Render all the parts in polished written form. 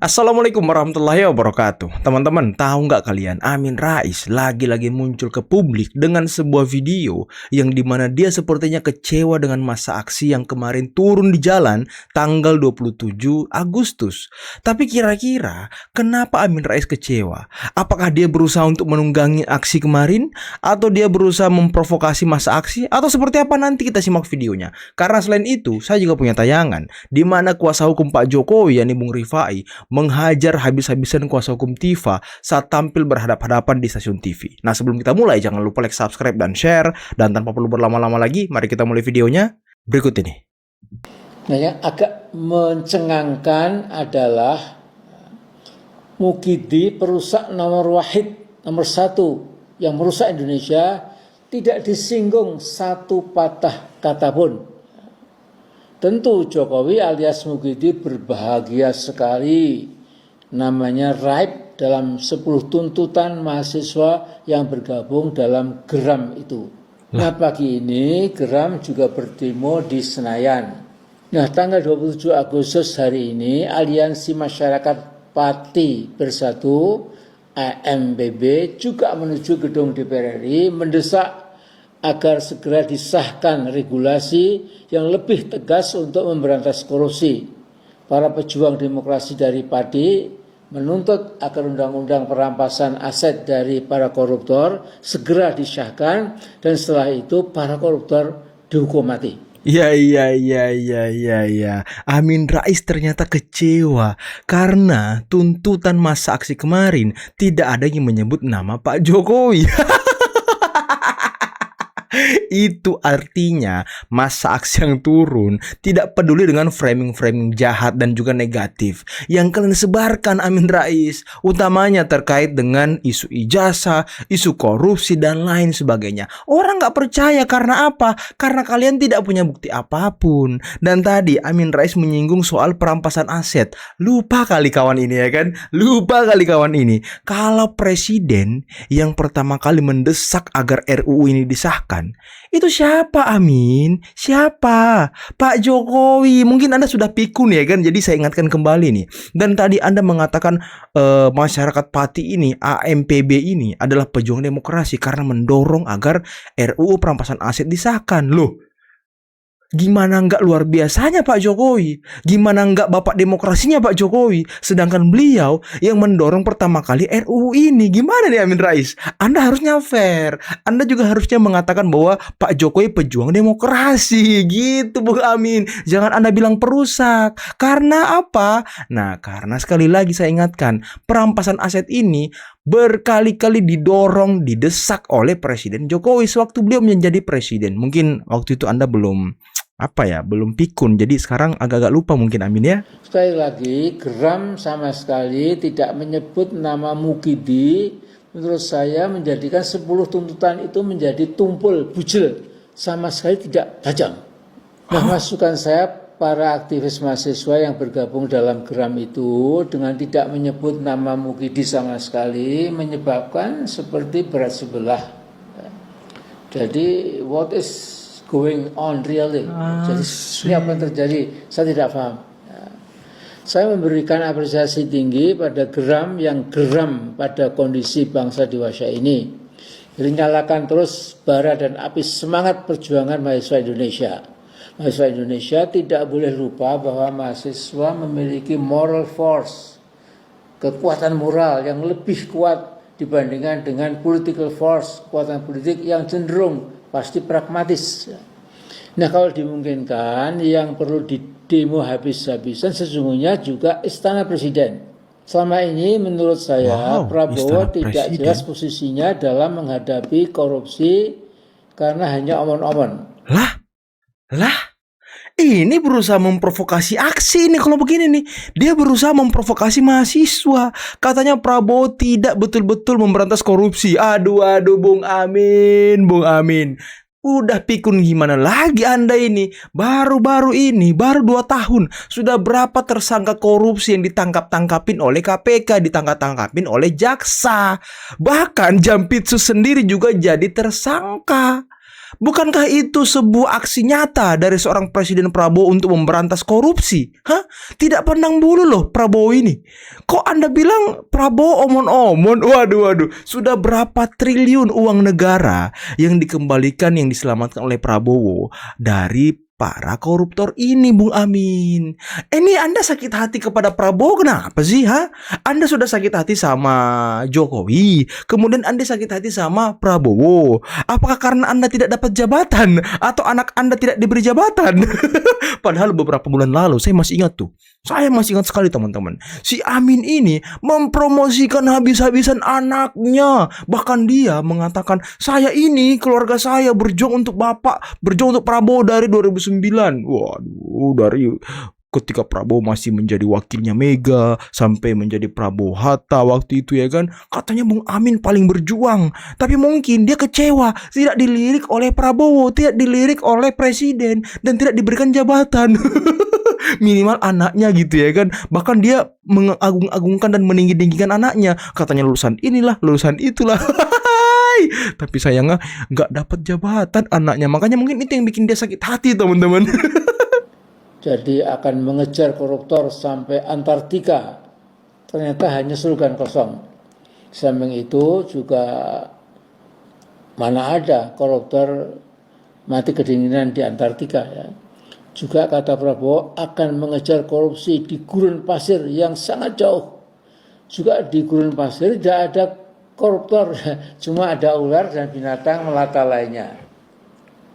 Assalamualaikum warahmatullahi wabarakatuh. Teman-teman, tahu nggak kalian, Amin Rais lagi-lagi muncul ke publik dengan sebuah video yang dimana dia sepertinya kecewa dengan massa aksi yang kemarin turun di jalan tanggal 27 Agustus. Tapi kira-kira kenapa Amin Rais kecewa? Apakah dia berusaha untuk menunggangi aksi kemarin? Atau dia berusaha memprovokasi massa aksi? Atau seperti apa, nanti kita simak videonya. Karena selain itu, saya juga punya tayangan di mana kuasa hukum Pak Jokowi, yakni Bung Rifai, menghajar habis-habisan kuasa hukum Tifa saat tampil berhadap-hadapan di stasiun TV. Nah, sebelum kita mulai, jangan lupa like, subscribe, dan share. Dan tanpa perlu berlama-lama lagi, mari kita mulai videonya berikut ini. Nah, yang agak mencengangkan adalah Mukidi, perusak nomor satu yang merusak Indonesia, tidak disinggung satu patah kata pun. Tentu Jokowi alias Mukidi berbahagia sekali, namanya raib dalam 10 tuntutan mahasiswa yang bergabung dalam Geram itu. Nah, pagi ini Geram juga berdemo di Senayan. Nah, tanggal 27 Agustus hari ini, Aliansi Masyarakat Pati Bersatu AMPB juga menuju gedung DPR RI mendesak agar segera disahkan regulasi yang lebih tegas untuk memberantas korupsi. Para pejuang demokrasi dari Padi menuntut agar undang-undang perampasan aset dari para koruptor segera disahkan dan setelah itu para koruptor dihukum mati. Ya. Amin Rais ternyata kecewa karena tuntutan massa aksi kemarin tidak ada yang menyebut nama Pak Jokowi. Itu artinya massa aksi yang turun tidak peduli dengan framing-framing jahat dan juga negatif yang kalian sebarkan, Amin Rais, utamanya terkait dengan isu ijazah, isu korupsi, dan lain sebagainya. Orang gak percaya karena apa? Karena kalian tidak punya bukti apapun. Dan tadi Amin Rais menyinggung soal perampasan aset. Lupa kali kawan ini, ya kan? Lupa kali kawan ini. Kalau presiden yang pertama kali mendesak agar RUU ini disahkan, itu siapa, Amin? Siapa? Pak Jokowi. Mungkin Anda sudah pikun, ya kan? Jadi saya ingatkan kembali nih. Dan tadi Anda mengatakan masyarakat Pati ini, AMPB ini adalah pejuang demokrasi karena mendorong agar RUU perampasan aset disahkan. Loh, gimana nggak luar biasanya Pak Jokowi? Gimana nggak bapak demokrasinya Pak Jokowi? Sedangkan beliau yang mendorong pertama kali RUU ini. Gimana nih Amin Rais? Anda harusnya fair. Anda juga harusnya mengatakan bahwa Pak Jokowi pejuang demokrasi. Gitu Bung Amin. Jangan Anda bilang perusak. Karena apa? Nah, karena sekali lagi saya ingatkan, perampasan aset ini berkali-kali didorong, didesak oleh Presiden Jokowi sewaktu beliau menjadi presiden. Mungkin waktu itu Anda belum pikun, jadi sekarang agak-agak lupa mungkin, Amin, ya. Sekali lagi, Geram sama sekali tidak menyebut nama Mukidi. Menurut saya menjadikan 10 tuntutan itu menjadi tumpul, bujel, sama sekali tidak tajam. Nah, masukan saya, para aktivis mahasiswa yang bergabung dalam Geram itu dengan tidak menyebut nama Mukidi sama sekali menyebabkan seperti berat sebelah. Jadi what is going on really? Jadi ini apa yang terjadi? Saya tidak paham. Saya memberikan apresiasi tinggi pada Geram yang geram pada kondisi bangsa dewasa ini. Jadi nyalakan terus bara dan api semangat perjuangan mahasiswa Indonesia. Mahasiswa Indonesia tidak boleh lupa bahwa mahasiswa memiliki moral force, kekuatan moral yang lebih kuat dibandingkan dengan political force, kekuatan politik yang cenderung pasti pragmatis. Nah, kalau dimungkinkan yang perlu didemo habis-habisan sesungguhnya juga Istana Presiden. Selama ini menurut saya Prabowo tidak jelas posisinya dalam menghadapi korupsi karena hanya omon-omon. Lah, ini berusaha memprovokasi aksi nih kalau begini nih. Dia berusaha memprovokasi mahasiswa. Katanya Prabowo tidak betul-betul memberantas korupsi. Aduh Bung Amin. Udah pikun gimana lagi Anda ini? Baru 2 tahun. Sudah berapa tersangka korupsi yang ditangkap-tangkapin oleh KPK, ditangkap-tangkapin oleh jaksa. Bahkan Jampitsus sendiri juga jadi tersangka. Bukankah itu sebuah aksi nyata dari seorang Presiden Prabowo untuk memberantas korupsi? Hah? Tidak pandang bulu loh Prabowo ini. Kok Anda bilang Prabowo omon-omon? Waduh. Sudah berapa triliun uang negara yang dikembalikan, yang diselamatkan oleh Prabowo dari para koruptor ini, Bung Amin. Ini Anda sakit hati kepada Prabowo kenapa sih, ha? Anda sudah sakit hati sama Jokowi, kemudian Anda sakit hati sama Prabowo. Apakah karena Anda tidak dapat jabatan atau anak Anda tidak diberi jabatan? Padahal beberapa bulan lalu saya masih ingat tuh. Saya masih ingat sekali teman-teman. Si Amin ini mempromosikan habis-habisan anaknya. Bahkan dia mengatakan, saya ini keluarga saya berjuang untuk Bapak, berjuang untuk Prabowo dari 2009. Waduh, dari ketika Prabowo masih menjadi wakilnya Mega sampai menjadi Prabowo Hatta waktu itu ya kan. Katanya Bung Amin paling berjuang. Tapi mungkin dia kecewa tidak dilirik oleh Prabowo, tidak dilirik oleh presiden, dan tidak diberikan jabatan. Minimal anaknya gitu ya kan. Bahkan dia mengagung-agungkan dan meninggi-tinggikan anaknya. Katanya lulusan inilah, lulusan itulah. Tapi sayangnya nggak dapat jabatan anaknya. Makanya mungkin itu yang bikin dia sakit hati teman-teman. Jadi akan mengejar koruptor sampai Antartika. Ternyata hanya slogan kosong. Samping itu juga mana ada koruptor mati kedinginan di Antartika ya. Juga kata Prabowo akan mengejar korupsi di gurun pasir yang sangat jauh. Juga di gurun pasir tidak ada koruptor, cuma ada ular dan binatang melata lainnya.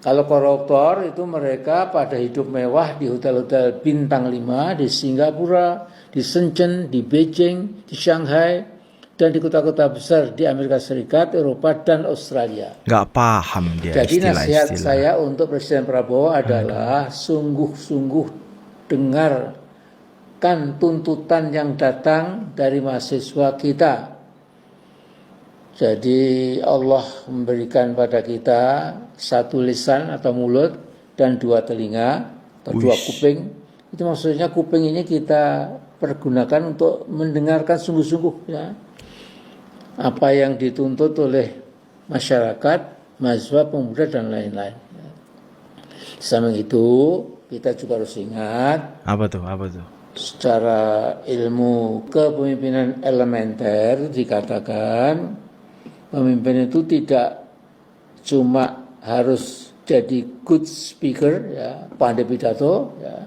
Kalau koruptor itu mereka pada hidup mewah di hotel-hotel bintang 5 di Singapura, di Shenzhen, di Beijing, di Shanghai, dan di kota-kota besar di Amerika Serikat, Eropa, dan Australia. Nggak paham dia. Jadi nasihat saya untuk Presiden Prabowo adalah sungguh-sungguh dengarkan tuntutan yang datang dari mahasiswa kita. Jadi Allah memberikan pada kita satu lisan atau mulut dan dua telinga atau dua kuping. Itu maksudnya kuping ini kita pergunakan untuk mendengarkan sungguh-sungguh ya. Apa yang dituntut oleh masyarakat, mahasiswa, pemuda, dan lain-lain. Samping itu, kita juga harus ingat. Apa tuh? Secara ilmu kepemimpinan elementer dikatakan, pemimpin itu tidak cuma harus jadi good speaker, ya, pandai pidato, ya,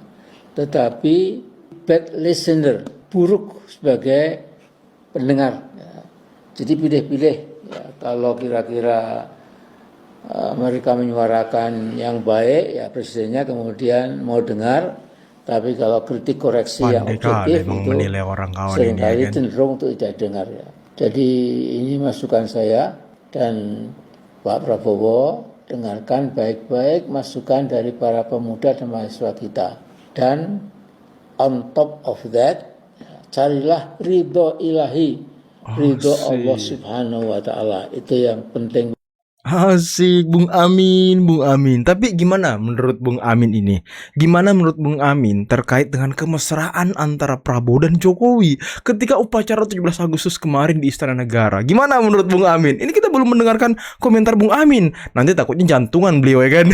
tetapi bad listener, buruk sebagai pendengar. Jadi pilih-pilih ya, kalau kira-kira mereka menyuarakan yang baik ya presidennya kemudian mau dengar, tapi kalau kritik koreksi yang objektif itu seringkali cenderung untuk tidak dengar ya. Jadi ini masukan saya dan Pak Prabowo, dengarkan baik-baik masukan dari para pemuda dan mahasiswa kita. Dan on top of that, carilah ridho ilahi. Ridho Allah subhanahu wa ta'ala. Itu yang penting. Asik, Bung Amin. Tapi gimana menurut Bung Amin ini? Gimana menurut Bung Amin terkait dengan kemesraan antara Prabowo dan Jokowi ketika upacara 17 Agustus kemarin di Istana Negara? Gimana menurut Bung Amin? Ini kita belum mendengarkan komentar Bung Amin. Nanti takutnya jantungan beliau ya kan?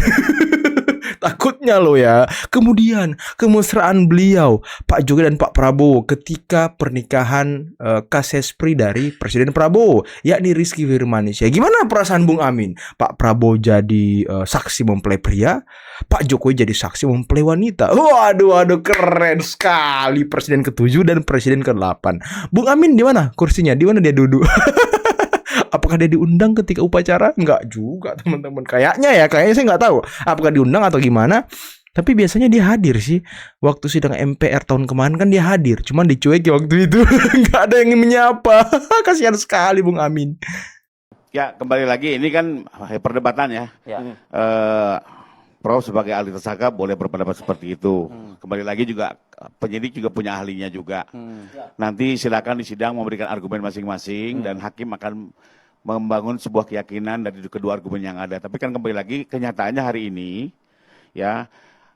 Takutnya loh ya. Kemudian kemesraan beliau Pak Jokowi dan Pak Prabowo ketika pernikahan kasespri dari Presiden Prabowo, yakni Rizky Firmansyah. Gimana perasaan Bung Amin? Pak Prabowo jadi saksi mempelai pria, Pak Jokowi jadi saksi mempelai wanita. Waduh, keren sekali Presiden ke-7 dan Presiden ke-8. Bung Amin di mana kursinya? Di mana dia duduk? Apakah dia diundang ketika upacara? Enggak juga teman-teman. Kayaknya saya nggak tahu apakah diundang atau gimana. Tapi biasanya dia hadir sih. Waktu sidang MPR tahun kemarin kan dia hadir. Cuman dicuekin waktu itu. Nggak ada yang menyapa. Kasihan sekali Bung Amin. Ya kembali lagi ini kan perdebatan ya. Prof sebagai ahli tersangka boleh berpendapat seperti itu. Kembali lagi juga penyidik juga punya ahlinya juga. Nanti silakan di sidang memberikan argumen masing-masing dan hakim akan membangun sebuah keyakinan dari kedua argumen yang ada. Tapi kan kembali lagi kenyataannya hari ini ya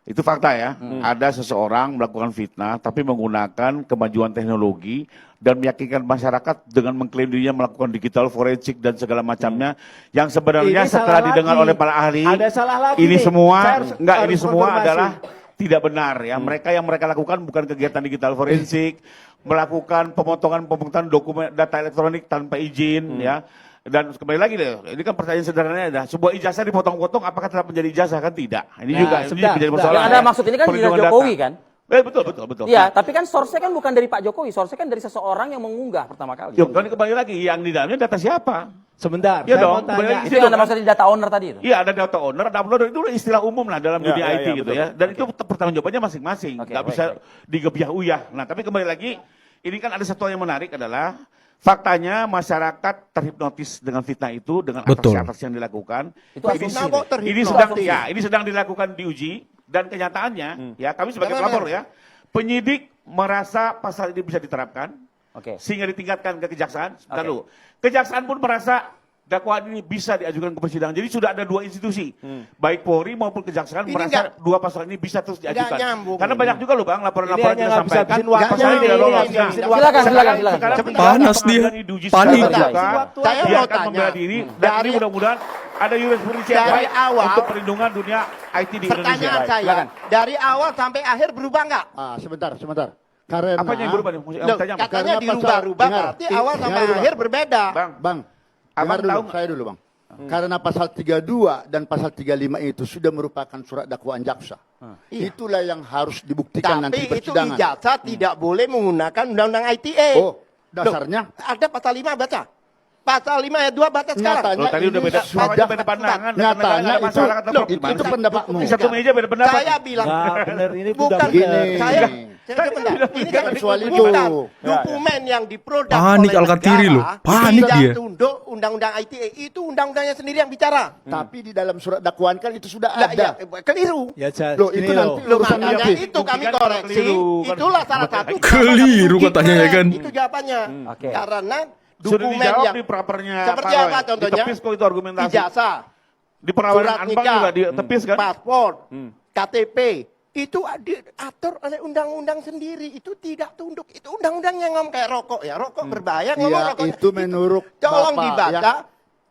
Itu fakta ya. Ada seseorang melakukan fitnah tapi menggunakan kemajuan teknologi dan meyakinkan masyarakat dengan mengklaim dirinya melakukan digital forensik dan segala macamnya yang sebenarnya Ini setelah salah didengar lagi. oleh para ahli Ada salah lagi ini nih. semua Saya harus ini semua konfirmasi. adalah tidak benar ya. Mereka yang mereka lakukan bukan kegiatan digital forensik, melakukan pemotongan dokumen data elektronik tanpa izin ya. Dan kembali lagi deh, ini kan pertanyaan sederhananya ada sebuah ijazah dipotong-potong apakah tetap menjadi ijazah kan tidak. Ini Nah, juga sebentar, menjadi sebentar. persoalan. Yang Anda maksud ini kan Perlindungan Ijazah Jokowi data. kan? Betul. Iya, tapi kan source-nya kan bukan dari Pak Jokowi, source-nya kan dari seseorang yang mengunggah pertama kali. Yuk, kan kembali lagi yang di dalamnya data siapa? Sebentar, Iya saya dong, mau tanya. kembali Itu Gitu yang Anda kan? maksud di data owner tadi itu? Iya ada data owner, data uploader itu istilah umum lah dalam dunia IT gitu betul. ya. Dan itu pertanggungjawabannya masing-masing, Oke, nggak baik, bisa digebyah-uyah. Nah tapi kembali lagi, ini kan ada satu yang menarik adalah faktanya masyarakat terhipnotis dengan fitnah itu, dengan Betul. atraksi-atraksi yang dilakukan. Itu ini, asumsi. ini sedang dilakukan diuji dan kenyataannya ya kami sebagai pelapor ya, penyidik merasa pasal ini bisa diterapkan. Oke. Sehingga ditingkatkan ke kejaksaan. Oke. Lalu kejaksaan pun merasa dakwaan ini bisa diajukan ke persidangan. Jadi sudah ada dua institusi, baik Polri maupun kejaksaan Ini merasa dua pasal ini bisa terus diajukan. nyambung. Karena banyak juga loh bang laporan-laporan Ini hanya kita nggak bisa sampaikan habisin waktu. pasal ini Nggak tidak lolos. nyambung. Nah, Silakan. sekarang Panas dia. pengadilan ini diuji Panik. secara terbuka. Saya Dia mau akan tanya, membela diri dan dari- ini mudah-mudahan ada jurisprudensi yang dari baik awal, untuk perlindungan dunia IT di Indonesia. Pertanyaan saya, silakan. dari awal sampai akhir berubah nggak? Sebentar. Karena Apanya yang berubah nih? Mau Loh, tanya apa? katanya Karena dirubah-rubah, dengar. berarti awal sampai Dengar dulu, akhir berbeda. Bang, Abang Abang tahu dulu, saya dulu Bang. Karena pasal 32 dan pasal 35 itu sudah merupakan surat dakwaan jaksa. Itulah yang harus dibuktikan nanti Tapi itu persidangan. ijazah tidak boleh menggunakan undang-undang ITE. Oh, dasarnya? Loh, ada pasal 5 baca. Pasal 5 ayat 2 baca sekarang. Nyatanya Loh, tadi udah ini beda, sudah beda pandangan. nyatanya Ada masalah kata Prof. itu Gimana sih? pendapatmu. Di satu meja beda pendapat. Saya bilang Nah, benar ini bukan udah begini. saya sebentar. Ini kan Kecuali bukan itu. dokumen yang diproduk Panik oleh Alkatiri negara, loh. Panik tidak dia. tunduk undang-undang ITE, itu undang-undangnya sendiri yang bicara. Tapi di dalam surat dakwaan kan itu sudah Lah, ada. ya, keliru. Ya, Loh, itu nanti Loh, urusan makanya nanti. itu kami Buktikan koreksi. keliru. Itulah salah satu. Keliru kenapa kami katanya, ya kan? Itu jawabannya. Oke. Karena Sudah dokumen dijawab yang di prapernya seperti Pak apa Roy. contohnya? Ditepis kok itu argumentasi. Ijazah, Di perawanan surat Anpang nikah, juga ditepis kan? paspor, KTP, itu diatur oleh undang-undang sendiri. Itu tidak tunduk. Itu undang-undang yang ngomong kayak rokok ya. Rokok berbahaya, ngomong Iya, rokok. itu menurut Tolong Bapak, dibaca ya.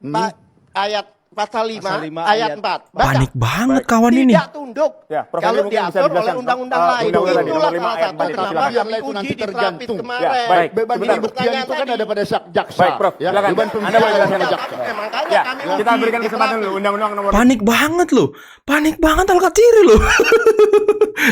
Pak, ayat pasal 5, Pasal 5 ayat ayat 4. Baca. Panik banget kawan ini. Tidak tunduk. Ya, Prof. Kalau Ini mungkin bisa diatur oleh dijelaskan. undang-undang lain. Undang-undang tadi, Itulah nomor 5 salah ayat satu 4 itu kenapa silakan. Yang kami lain itu nanti uji di tergantung. Terapis kemarin. Ya, baik. Beban Sebentar. pembuktian itu kan ada pada jaksa. Baik, Prof. Ya, Silakan. beban Anda pembuktian boleh ada pada jelaskan. jaksa. Makanya Ya, kami kita uji berikan di kesempatan Terapis. dulu undang-undang nomor Panik banget loh. Panik banget Alkatiri loh.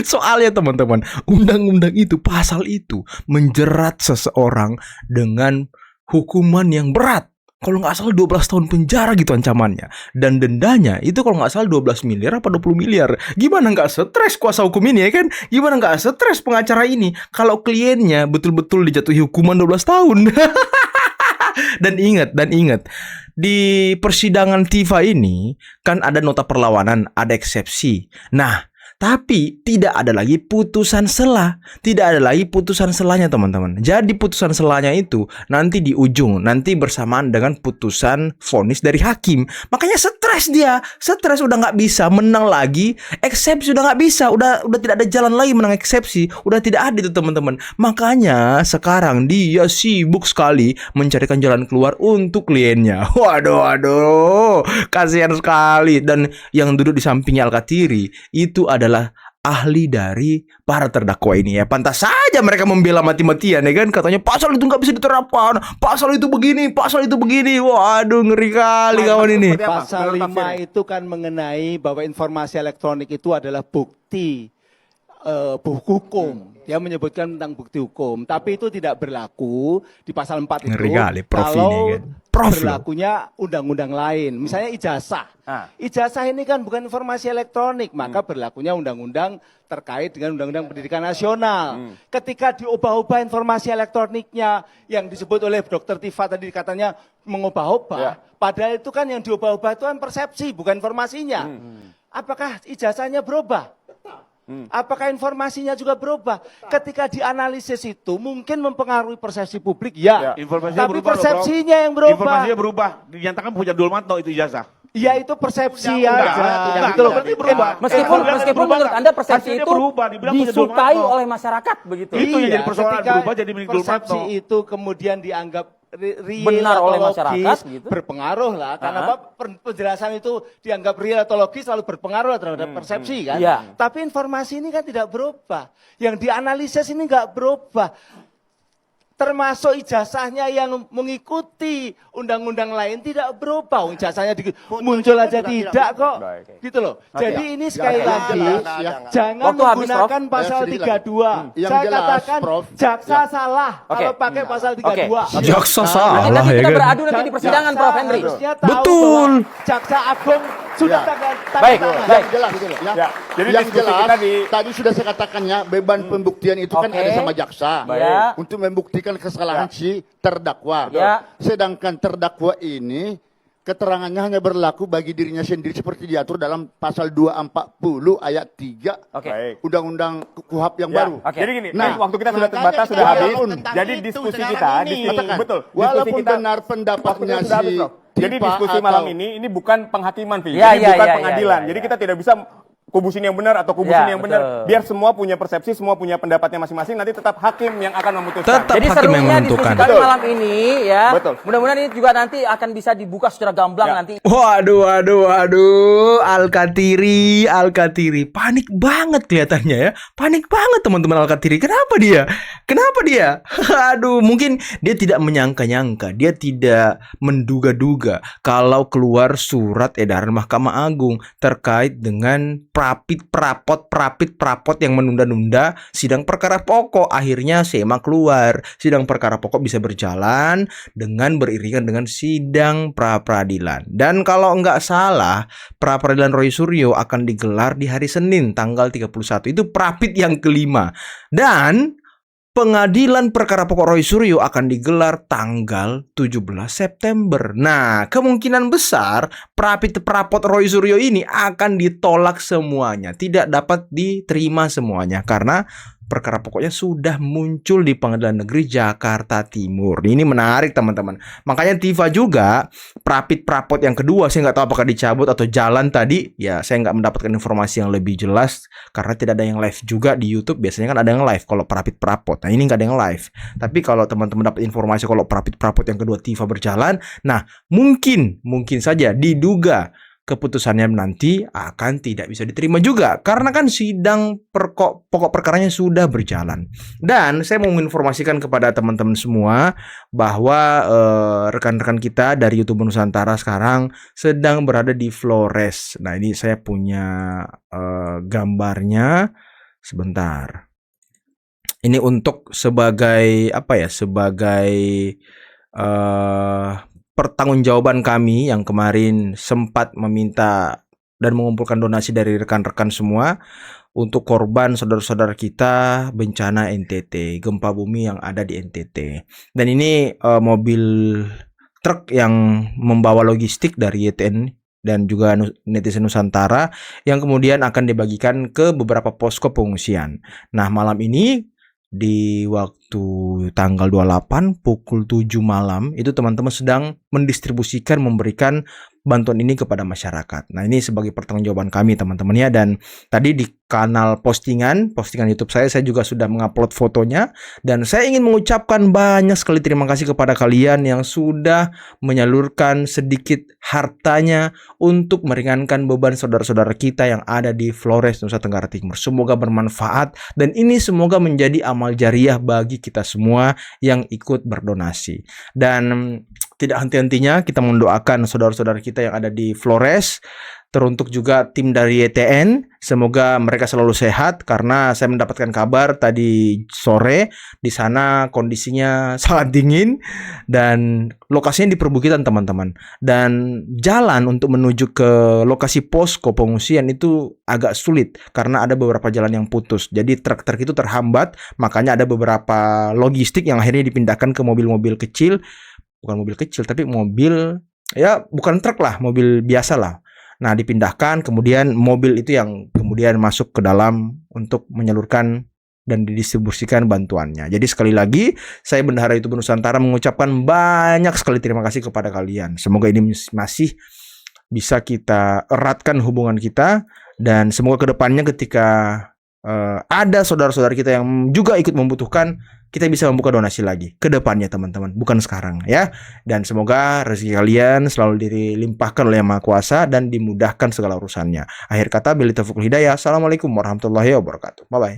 Soalnya teman-teman, undang-undang itu, pasal itu menjerat seseorang dengan hukuman yang berat. Kalau nggak salah 12 tahun penjara gitu ancamannya. Dan dendanya itu kalau nggak salah 12 miliar apa 20 miliar. Gimana nggak stres kuasa hukum ini ya kan? Gimana nggak stres pengacara ini kalau kliennya betul-betul dijatuhi hukuman 12 tahun. Dan ingat, di persidangan Tifa ini kan ada nota perlawanan, ada eksepsi. Nah, tapi tidak ada lagi putusan sela. Tidak ada lagi putusan selanya teman-teman. Jadi putusan selanya itu nanti di ujung, nanti bersamaan dengan putusan vonis dari hakim. Makanya stres dia. Stres udah nggak bisa menang lagi. Eksepsi udah nggak bisa. Udah tidak ada jalan lagi menang eksepsi. Udah tidak ada itu teman-teman. Makanya sekarang dia sibuk sekali mencarikan jalan keluar untuk kliennya. Waduh. Kasihan sekali. Dan yang duduk di sampingnya Alkatiri itu adalah ahli dari para terdakwa ini ya. Pantas saja mereka membela mati-matian ya kan. Katanya pasal itu nggak bisa diterapkan. Pasal itu begini, pasal itu begini. Waduh, ngeri kali kawan ini. Pasal 5 itu kan mengenai bahwa informasi elektronik itu adalah bukti hukum. Dia menyebutkan tentang bukti hukum, tapi itu tidak berlaku di pasal 4 itu. Ngeri kali, Prof kalau ini kan. Prof loh. berlakunya undang-undang lain, misalnya ijazah. Ijazah ini kan bukan informasi elektronik, maka berlakunya undang-undang terkait dengan Undang-Undang Pendidikan Nasional. Ketika diubah-ubah informasi elektroniknya yang disebut oleh Dr. Tifa tadi katanya mengubah-ubah, padahal itu kan yang diubah-ubah itu kan persepsi, bukan informasinya. Apakah ijazahnya berubah? Apakah informasinya juga berubah? Ketika dianalisis itu mungkin mempengaruhi persepsi publik, ya. Informasinya Tapi berubah loh, Bro. persepsinya yang berubah. Informasinya berubah. Dinyatakan punya Dulmatno itu ijazah. Ya itu persepsi Enggak, aja. enggak, Gitu loh. berarti berubah. Meskipun menurut Anda persepsi Hasilnya itu berubah, dibilang punya disukai Donald Trump. oleh masyarakat begitu. Itu yang jadi persoalan, ketika berubah jadi milik persepsi Donald. itu kemudian dianggap real Benar atau oleh logis, masyarakat, gitu. berpengaruh lah. Karena apa? Penjelasan itu dianggap real atau logis selalu berpengaruh terhadap persepsi kan. Iya. Tapi informasi ini kan tidak berubah. Yang dianalisis ini nggak berubah. Termasuk ijazahnya yang mengikuti undang-undang lain tidak berubah. Ijazahnya muncul aja tidak kok. Gitu loh. Jadi ini sekali lagi jangan Waktu habis, menggunakan Prof. pasal Ya, sedikit 32. Yang Saya jelas, katakan Prof. jaksa salah Oke. kalau pakai pasal 32. Jaksa Nanti salah ya kita kan. beradu nanti di persidangan, Prof. Henry. Harusnya tahu Betul. bahwa Jaksa Agung sudah Ya. tanda Baik, tangan. baik. Yang jelas gitu loh. Ya, jadi yang diskusi jelas kita di- tadi sudah saya katakan ya, beban pembuktian itu kan Oke. ada sama jaksa Baik. untuk membuktikan kesalahan si terdakwa. Ya. Sedangkan terdakwa ini keterangannya hanya berlaku bagi dirinya sendiri seperti diatur dalam pasal 240 ayat 3 Oke. Baik. Undang-Undang KUHP yang Ya, baru. Oke. Jadi gini, Nah, waktu kita sudah makanya terbatas, kita sudah bahas habis. tentang Jadi itu diskusi sekarang kita, ini. Katakan, betul. walaupun Diskusi kita, benar waktu pendapatnya kita sudah habis, si Prof. Jadi Tifa diskusi atau- malam ini bukan penghakiman, Vi. Ya, Ini ya, bukan ya, pengadilan. ya, ya, Jadi ya. kita tidak bisa kubusin yang benar atau kubusin Ya, yang benar. betul. Biar semua punya persepsi, semua punya pendapatnya masing-masing. Nanti tetap hakim yang akan memutuskan. Tetap Jadi hakim yang serunya diskusi menentukan. kami Betul. malam ini ya. Betul. Mudah-mudahan ini juga nanti akan bisa dibuka secara gamblang Ya. nanti. Waduh, Al-Katiri, panik banget kelihatannya ya, panik banget teman-teman Al-Katiri. Kenapa dia? Aduh, mungkin dia tidak menyangka-nyangka, dia tidak menduga-duga kalau keluar surat edaran Mahkamah Agung terkait dengan prapit-prapot yang menunda-nunda sidang perkara pokok. Akhirnya SEMA keluar, sidang perkara pokok bisa berjalan dengan beriringan dengan sidang pra-peradilan. Dan kalau nggak salah, pra-peradilan Roy Suryo akan digelar di hari Senin tanggal 31. Itu prapit yang kelima. Dan pengadilan perkara pokok Roy Suryo akan digelar tanggal 17 September. Nah, kemungkinan besar prapit-prapot Roy Suryo ini akan ditolak semuanya, tidak dapat diterima semuanya karena perkara pokoknya sudah muncul di Pengadilan Negeri Jakarta Timur. Ini menarik teman-teman. Makanya Tifa juga prapit-prapot yang kedua, saya nggak tahu apakah dicabut atau jalan tadi. Ya, saya nggak mendapatkan informasi yang lebih jelas karena tidak ada yang live juga di YouTube. Biasanya kan ada yang live kalau prapit-prapot. Nah, ini nggak ada yang live. Tapi kalau teman-teman dapat informasi kalau prapit-prapot yang kedua Tifa berjalan, nah mungkin saja diduga keputusannya nanti akan tidak bisa diterima juga karena kan sidang pokok perkaranya sudah berjalan. Dan saya mau menginformasikan kepada teman-teman semua bahwa rekan-rekan kita dari YouTube Nusantara sekarang sedang berada di Flores. Nah, ini saya punya gambarnya sebentar. Ini untuk sebagai apa ya? Sebagai pertanggungjawaban kami yang kemarin sempat meminta dan mengumpulkan donasi dari rekan-rekan semua untuk korban saudara-saudara kita bencana NTT, gempa bumi yang ada di NTT. Dan ini mobil truk yang membawa logistik dari YTN dan juga Netizen Nusantara yang kemudian akan dibagikan ke beberapa posko pengungsian. Nah, malam ini di waktu tanggal 28 pukul 7 malam itu teman-teman sedang mendistribusikan, memberikan bantuan ini kepada masyarakat. Nah, ini sebagai pertanggungjawaban kami teman-teman ya. Dan tadi di kanal postingan YouTube saya juga sudah mengupload fotonya. Dan saya ingin mengucapkan banyak sekali terima kasih kepada kalian yang sudah menyalurkan sedikit hartanya untuk meringankan beban saudara-saudara kita yang ada di Flores, Nusa Tenggara Timur. Semoga bermanfaat dan ini semoga menjadi amal jariah bagi kita semua yang ikut berdonasi. Dan tidak henti-hentinya kita mendoakan saudara-saudara kita yang ada di Flores, teruntuk juga tim dari YTN, semoga mereka selalu sehat karena saya mendapatkan kabar tadi sore di sana kondisinya sangat dingin dan lokasinya di perbukitan teman-teman. Dan jalan untuk menuju ke lokasi posko pengungsian itu agak sulit karena ada beberapa jalan yang putus. Jadi truk-truk itu terhambat, makanya ada beberapa logistik yang akhirnya dipindahkan ke mobil-mobil kecil. Bukan mobil kecil tapi mobil ya bukan truk lah, mobil biasa lah. Nah, dipindahkan kemudian mobil itu yang kemudian masuk ke dalam untuk menyalurkan dan didistribusikan bantuannya. Jadi sekali lagi saya Bendahara YouTube Nusantara mengucapkan banyak sekali terima kasih kepada kalian. Semoga ini masih bisa kita eratkan hubungan kita, dan semoga kedepannya ketika ada saudara-saudara kita yang juga ikut membutuhkan, kita bisa membuka donasi lagi ke depannya teman-teman, bukan sekarang ya. Dan semoga rezeki kalian selalu dilimpahkan oleh Yang Maha Kuasa dan dimudahkan segala urusannya. Akhir kata, billahi taufiq wal hidayah. Assalamualaikum warahmatullahi wabarakatuh. Bye bye.